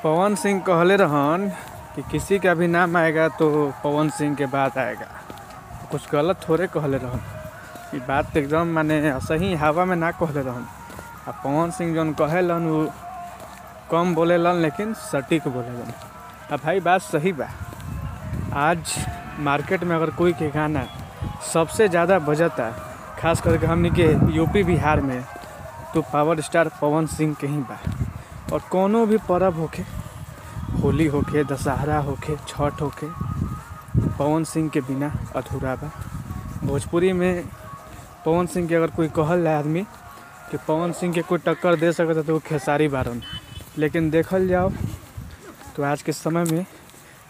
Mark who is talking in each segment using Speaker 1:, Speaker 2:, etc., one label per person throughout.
Speaker 1: पवन सिंह कहले रहन कि किसी का भी नाम आएगा तो पवन सिंह के बाद आएगा। तो कुछ गलत थोड़े कहले रहन, ये बात तो एकदम माने सही हवा में ना कहले रहन। अब पवन सिंह जौन कहेलन वो कम बोलेलन लेकिन सटीक बोलेलन। अब भाई बात सही बा। आज मार्केट में अगर कोई के गाना सबसे ज़्यादा बजता, खास करके हमनी के यूपी बिहार में, तो पावर स्टार पवन सिंह के ही बा। और कोनो भी पर्व होके, होली होके, दशहरा होके, छठ होके, पवन सिंह के बिना अधूरा बा। भोजपुरी में पवन सिंह के अगर कोई कहल जाए आदमी कि पवन सिंह के कोई टक्कर दे सकता तो वो खेसारी बारन। लेकिन देखल जाओ तो आज के समय में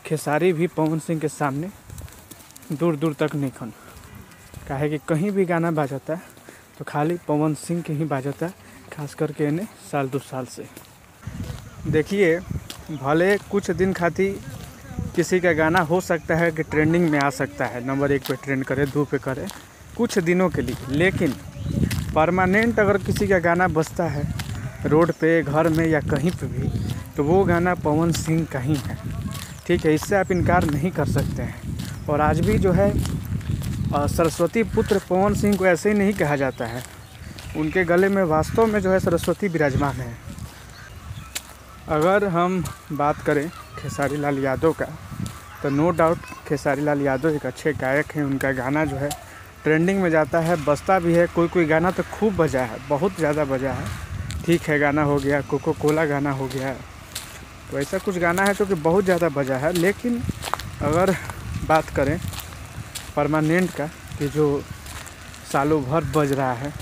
Speaker 1: खेसारी भी पवन सिंह के सामने दूर दूर तक नहीं खन। काहे कि कहीं भी गाना बाजता तो खाली पवन सिंह के ही बाजता, खास करके इन्हें साल 2 साल से। देखिए, भले कुछ दिन खातिर किसी का गाना हो सकता है कि ट्रेंडिंग में आ सकता है, नंबर 1 पे ट्रेंड करे, 2 पे करे कुछ दिनों के लिए, लेकिन परमानेंट अगर किसी का गाना बजता है रोड पे, घर में या कहीं पे भी, तो वो गाना पवन सिंह का ही है। ठीक है, इससे आप इनकार नहीं कर सकते हैं। और आज भी जो है सरस्वती पुत्र पवन सिंह को ऐसे ही नहीं कहा जाता है, उनके गले में वास्तव में जो है सरस्वती विराजमान है। अगर हम बात करें खेसारी लाल यादव का, तो नो डाउट खेसारी लाल यादव एक अच्छे गायक हैं। उनका गाना जो है ट्रेंडिंग में जाता है, बजता भी है। कोई गाना तो खूब बजा है, बहुत ज़्यादा बजा है। ठीक है गाना हो गया, कोको कोला गाना हो गया, तो ऐसा कुछ गाना है जो कि बहुत ज़्यादा बजा है। लेकिन अगर बात करें परमानेंट का, कि जो सालों भर बज रहा है,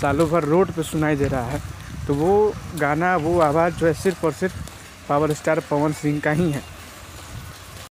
Speaker 1: सालों भर रोड पे सुनाई दे रहा है, तो वो गाना, वो आवाज़ जो है सिर्फ़ और सिर्फ पावर स्टार पवन सिंह का ही है।